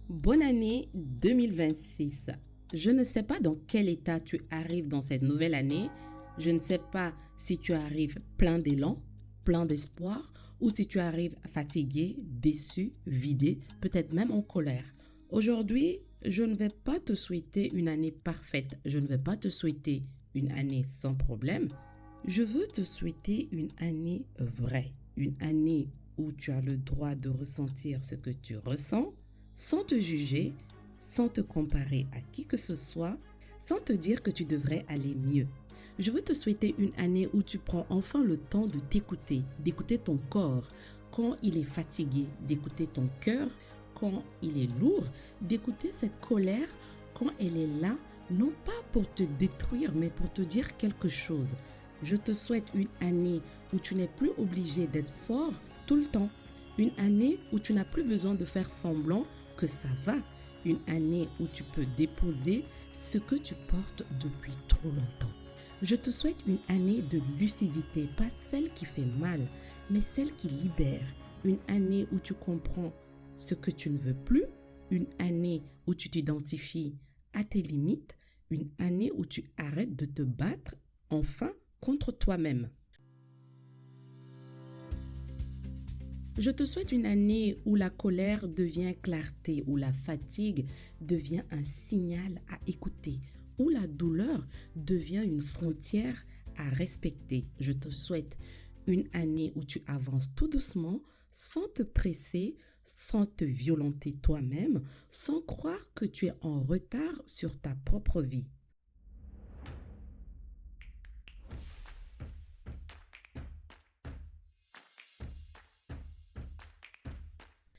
Bonne année 2026. Je ne sais pas dans quel état tu arrives dans cette nouvelle année. Je ne sais pas si tu arrives plein d'élan, plein d'espoir, ou si tu arrives fatigué, déçu, vidé, peut-être même en colère. Aujourd'hui, je ne vais pas te souhaiter une année parfaite. Je ne vais pas te souhaiter une année sans problème. Je veux te souhaiter une année vraie. Une année où tu as le droit de ressentir ce que tu ressens, sans te juger, sans te comparer à qui que ce soit, sans te dire que tu devrais aller mieux. Je veux te souhaiter une année où tu prends enfin le temps de t'écouter, d'écouter ton corps quand il est fatigué, d'écouter ton cœur quand il est lourd, d'écouter cette colère quand elle est là, non pas pour te détruire, mais pour te dire quelque chose. Je te souhaite une année où tu n'es plus obligé d'être fort tout le temps. Une année où tu n'as plus besoin de faire semblant que ça va. Une année où tu peux déposer ce que tu portes depuis trop longtemps. Je te souhaite une année de lucidité, pas celle qui fait mal, mais celle qui libère. Une année où tu comprends ce que tu ne veux plus. Une année où tu t'identifies à tes limites. Une année où tu arrêtes de te battre, enfin, contre toi-même. Je te souhaite une année où la colère devient clarté, où la fatigue devient un signal à écouter, où la douleur devient une frontière à respecter. Je te souhaite une année où tu avances tout doucement, sans te presser, sans te violenter toi-même, sans croire que tu es en retard sur ta propre vie.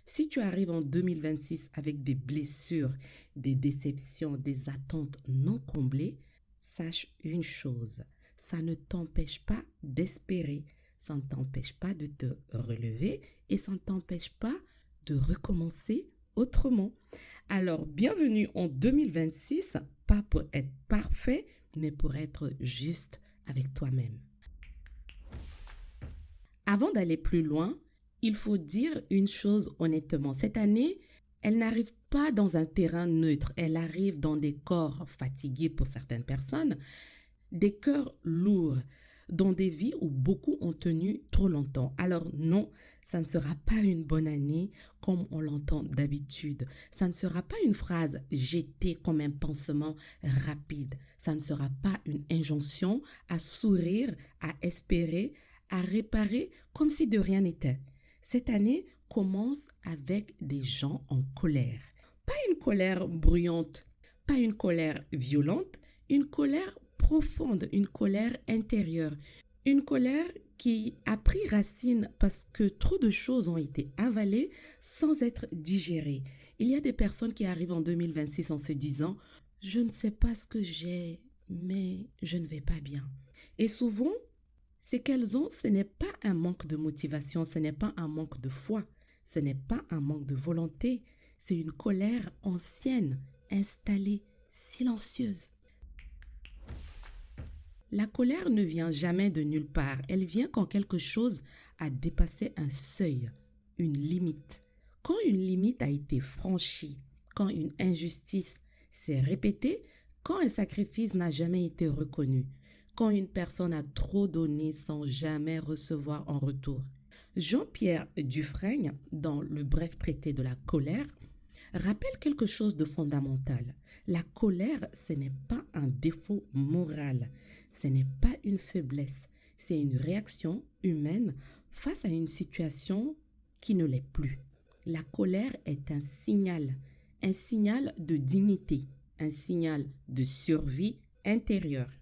Si tu arrives en 2026 avec des blessures, des déceptions, des attentes non comblées, sache une chose, ça ne t'empêche pas d'espérer, ça ne t'empêche pas de te relever et ça ne t'empêche pas de recommencer autrement. Alors, bienvenue en 2026, pas pour être parfait, mais pour être juste avec toi-même. Avant d'aller plus loin, il faut dire une chose honnêtement. Cette année, elle n'arrive pas dans un terrain neutre. Elle arrive dans des corps fatigués pour certaines personnes, des cœurs lourds, dans des vies où beaucoup ont tenu trop longtemps. Alors non, ça ne sera pas une bonne année comme on l'entend d'habitude. Ça ne sera pas une phrase jetée comme un pansement rapide. Ça ne sera pas une injonction à sourire, à espérer, à réparer comme si de rien n'était. Cette année commence avec des gens en colère. Pas une colère bruyante, pas une colère violente, une colère profonde, une colère intérieure, une colère qui a pris racine parce que trop de choses ont été avalées sans être digérées. Il y a des personnes qui arrivent en 2026 en se disant « Je ne sais pas ce que j'ai, mais je ne vais pas bien ». Et souvent, ce qu'elles ont, ce n'est pas un manque de motivation, ce n'est pas un manque de foi, ce n'est pas un manque de volonté, c'est une colère ancienne, installée, silencieuse. La colère ne vient jamais de nulle part, elle vient quand quelque chose a dépassé un seuil, une limite. Quand une limite a été franchie, quand une injustice s'est répétée, quand un sacrifice n'a jamais été reconnu, quand une personne a trop donné sans jamais recevoir en retour. Jean-Pierre Dufresne, dans le bref traité de la colère, rappelle quelque chose de fondamental. La colère, ce n'est pas un défaut moral, ce n'est pas une faiblesse, c'est une réaction humaine face à une situation qui ne l'est plus. La colère est un signal de dignité, un signal de survie intérieure.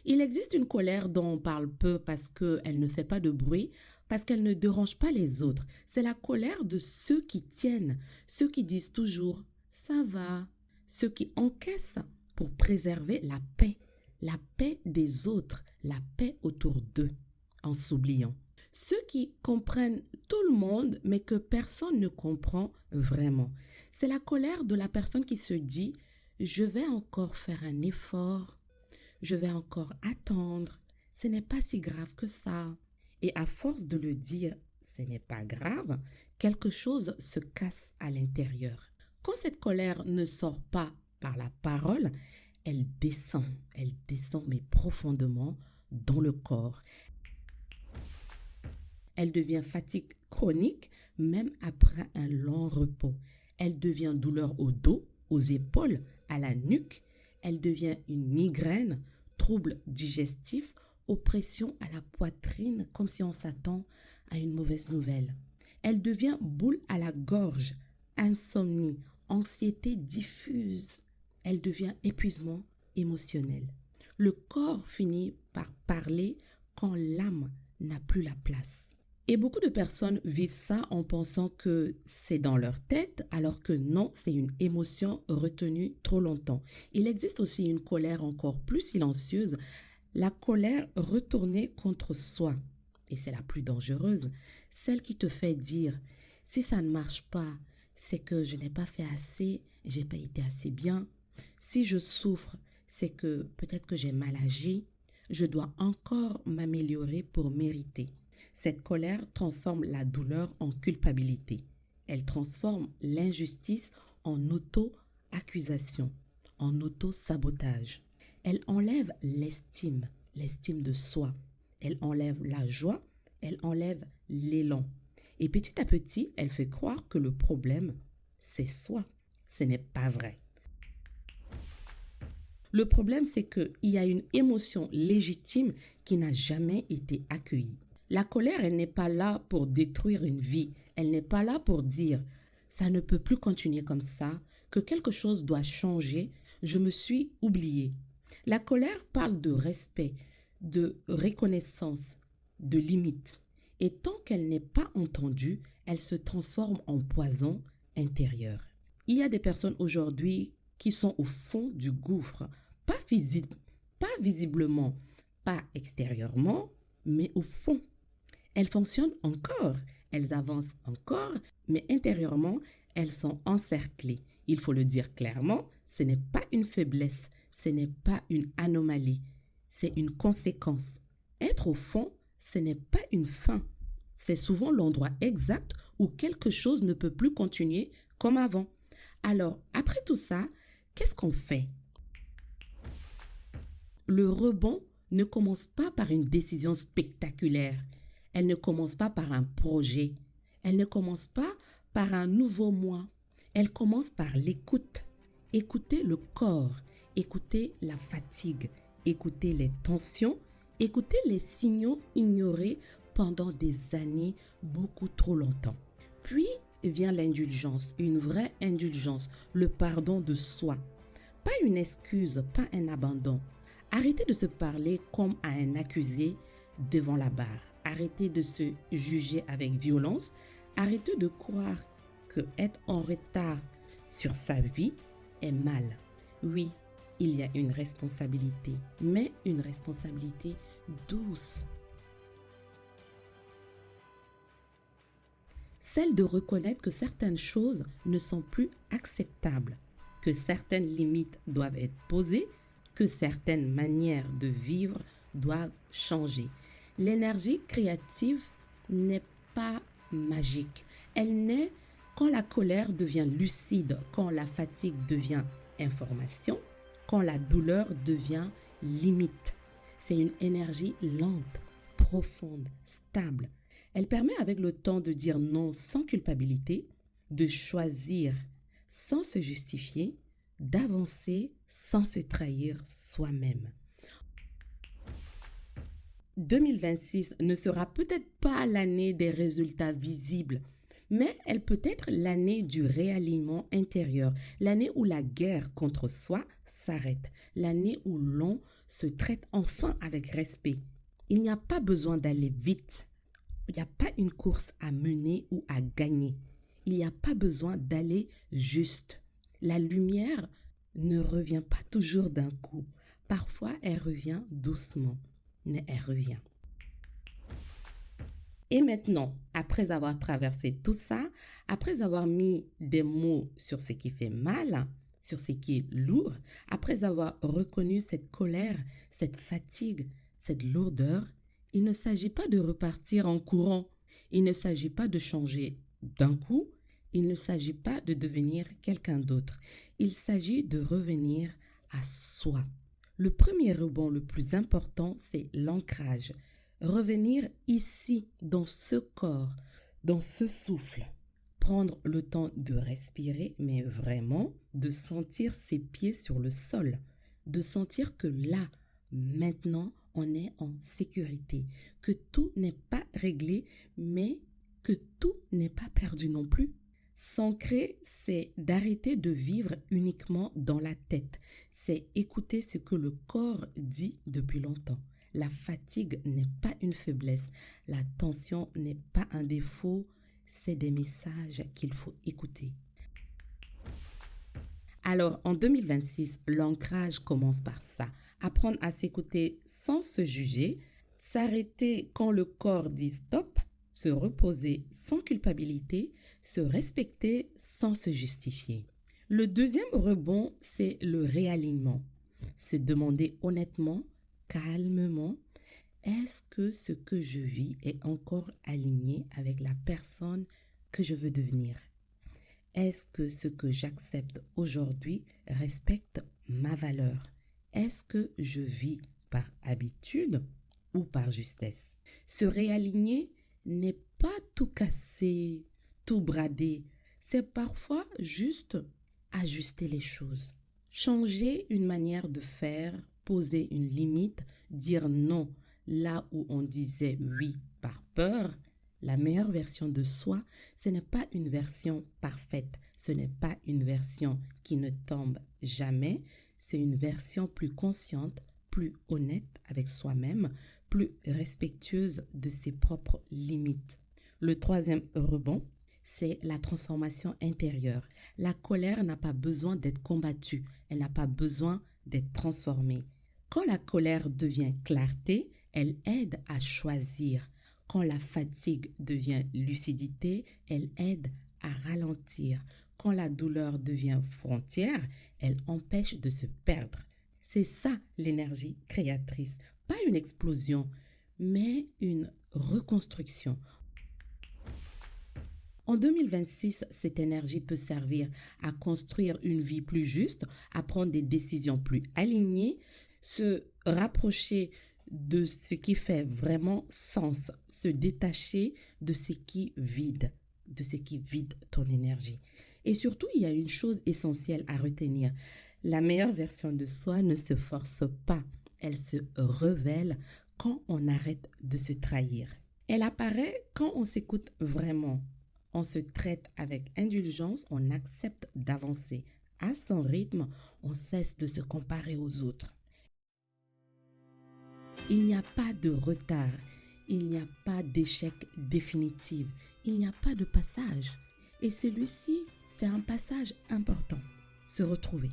Il existe une colère dont on parle peu parce qu'elle ne fait pas de bruit, parce qu'elle ne dérange pas les autres. C'est la colère de ceux qui tiennent, ceux qui disent toujours « ça va », ceux qui encaissent pour préserver la paix des autres, la paix autour d'eux, en s'oubliant. Ceux qui comprennent tout le monde, mais que personne ne comprend vraiment. C'est la colère de la personne qui se dit « je vais encore faire un effort ». Je vais encore attendre, ce n'est pas si grave que ça. Et à force de le dire, ce n'est pas grave, quelque chose se casse à l'intérieur. Quand cette colère ne sort pas par la parole, elle descend mais profondément dans le corps. Elle devient fatigue chronique même après un long repos. Elle devient douleur au dos, aux épaules, à la nuque. Elle devient une migraine, trouble digestif, oppression à la poitrine comme si on s'attend à une mauvaise nouvelle. Elle devient boule à la gorge, insomnie, anxiété diffuse. Elle devient épuisement émotionnel. Le corps finit par parler quand l'âme n'a plus la place. Et beaucoup de personnes vivent ça en pensant que c'est dans leur tête, alors que non, c'est une émotion retenue trop longtemps. Il existe aussi une colère encore plus silencieuse, la colère retournée contre soi. Et c'est la plus dangereuse, celle qui te fait dire, si ça ne marche pas, c'est que je n'ai pas fait assez, j'ai pas été assez bien. Si je souffre, c'est que peut-être que j'ai mal agi, je dois encore m'améliorer pour mériter. Cette colère transforme la douleur en culpabilité. Elle transforme l'injustice en auto-accusation, en auto-sabotage. Elle enlève l'estime de soi. Elle enlève la joie, elle enlève l'élan. Et petit à petit, elle fait croire que le problème, c'est soi. Ce n'est pas vrai. Le problème, c'est qu'il y a une émotion légitime qui n'a jamais été accueillie. La colère, elle n'est pas là pour détruire une vie. Elle n'est pas là pour dire « ça ne peut plus continuer comme ça, que quelque chose doit changer, je me suis oublié ». La colère parle de respect, de reconnaissance, de limite. Et tant qu'elle n'est pas entendue, elle se transforme en poison intérieur. Il y a des personnes aujourd'hui qui sont au fond du gouffre, pas visiblement, pas extérieurement, mais au fond. Elles fonctionnent encore, elles avancent encore, mais intérieurement, elles sont encerclées. Il faut le dire clairement, ce n'est pas une faiblesse, ce n'est pas une anomalie, c'est une conséquence. Être au fond, ce n'est pas une fin, c'est souvent l'endroit exact où quelque chose ne peut plus continuer comme avant. Alors, après tout ça, qu'est-ce qu'on fait? Le rebond ne commence pas par une décision spectaculaire. Elle ne commence pas par un projet. Elle ne commence pas par un nouveau moi. Elle commence par l'écoute. Écouter le corps, écouter la fatigue, écouter les tensions, écouter les signaux ignorés pendant des années, beaucoup trop longtemps. Puis vient l'indulgence, une vraie indulgence, le pardon de soi. Pas une excuse, pas un abandon. Arrêtez de se parler comme à un accusé devant la barre. Arrêtez de se juger avec violence. Arrêtez de croire que être en retard sur sa vie est mal. Oui, il y a une responsabilité, mais une responsabilité douce. Celle de reconnaître que certaines choses ne sont plus acceptables, que certaines limites doivent être posées, que certaines manières de vivre doivent changer. L'énergie créative n'est pas magique. Elle naît quand la colère devient lucide, quand la fatigue devient information, quand la douleur devient limite. C'est une énergie lente, profonde, stable. Elle permet avec le temps de dire non sans culpabilité, de choisir sans se justifier, d'avancer sans se trahir soi-même. 2026 ne sera peut-être pas l'année des résultats visibles, mais elle peut être l'année du réalignement intérieur, l'année où la guerre contre soi s'arrête, l'année où l'on se traite enfin avec respect. Il n'y a pas besoin d'aller vite. Il n'y a pas une course à mener ou à gagner. Il n'y a pas besoin d'aller juste. La lumière ne revient pas toujours d'un coup. Parfois, elle revient doucement, mais elle revient. Et maintenant, après avoir traversé tout ça, après avoir mis des mots sur ce qui fait mal, sur ce qui est lourd, après avoir reconnu cette colère, cette fatigue, cette lourdeur, il ne s'agit pas de repartir en courant. Il ne s'agit pas de changer d'un coup. Il ne s'agit pas de devenir quelqu'un d'autre. Il s'agit de revenir à soi. Le premier rebond le plus important, c'est l'ancrage. Revenir ici, dans ce corps, dans ce souffle. Prendre le temps de respirer, mais vraiment de sentir ses pieds sur le sol. De sentir que là, maintenant, on est en sécurité. Que tout n'est pas réglé, mais que tout n'est pas perdu non plus. S'ancrer, c'est d'arrêter de vivre uniquement dans la tête. C'est écouter ce que le corps dit depuis longtemps. La fatigue n'est pas une faiblesse. La tension n'est pas un défaut. C'est des messages qu'il faut écouter. Alors, en 2026, l'ancrage commence par ça. Apprendre à s'écouter sans se juger, s'arrêter quand le corps dit stop, se reposer sans culpabilité, se respecter sans se justifier. Le deuxième rebond, c'est le réalignement. Se demander honnêtement, calmement, est-ce que ce que je vis est encore aligné avec la personne que je veux devenir? Est-ce que ce que j'accepte aujourd'hui respecte ma valeur? Est-ce que je vis par habitude ou par justesse? Se réaligner n'est pas tout casser, tout brader. C'est parfois juste ajuster les choses. Changer une manière de faire, poser une limite, dire non là où on disait oui par peur. La meilleure version de soi, ce n'est pas une version parfaite, ce n'est pas une version qui ne tombe jamais, c'est une version plus consciente, plus honnête avec soi-même, plus respectueuse de ses propres limites. Le troisième rebond, c'est la transformation intérieure. La colère n'a pas besoin d'être combattue, elle n'a pas besoin d'être transformée. Quand la colère devient clarté, elle aide à choisir. Quand la fatigue devient lucidité, elle aide à ralentir. Quand la douleur devient frontière, elle empêche de se perdre. C'est ça l'énergie créatrice. Pas une explosion, mais une reconstruction. En 2026, cette énergie peut servir à construire une vie plus juste, à prendre des décisions plus alignées, se rapprocher de ce qui fait vraiment sens, se détacher de ce qui vide ton énergie. Et surtout, il y a une chose essentielle à retenir. La meilleure version de soi ne se force pas, elle se révèle quand on arrête de se trahir. Elle apparaît quand on s'écoute vraiment. On se traite avec indulgence, on accepte d'avancer à son rythme, on cesse de se comparer aux autres. Il n'y a pas de retard, il n'y a pas d'échec définitif, il n'y a pas de passage. Et celui-ci, c'est un passage important, se retrouver.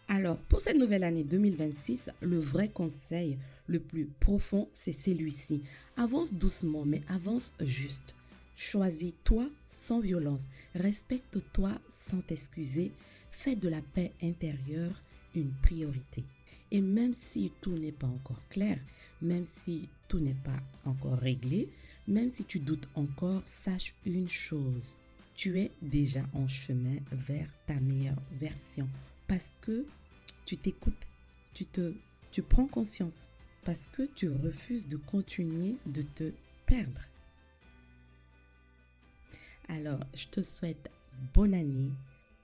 Alors, pour cette nouvelle année 2026, le vrai conseil le plus profond, c'est celui-ci. Avance doucement, mais avance juste. Choisis-toi sans violence. Respecte-toi sans t'excuser. Fais de la paix intérieure une priorité. Et même si tout n'est pas encore clair, même si tout n'est pas encore réglé, même si tu doutes encore, sache une chose. Tu es déjà en chemin vers ta meilleure version. Parce que tu t'écoutes, tu prends conscience, parce que tu refuses de continuer de te perdre. Alors, je te souhaite bonne année,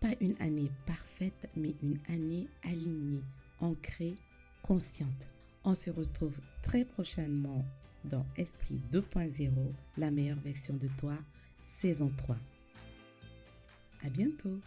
pas une année parfaite, mais une année alignée, ancrée, consciente. On se retrouve très prochainement dans Esprit 2.0, la meilleure version de toi, saison 3. À bientôt!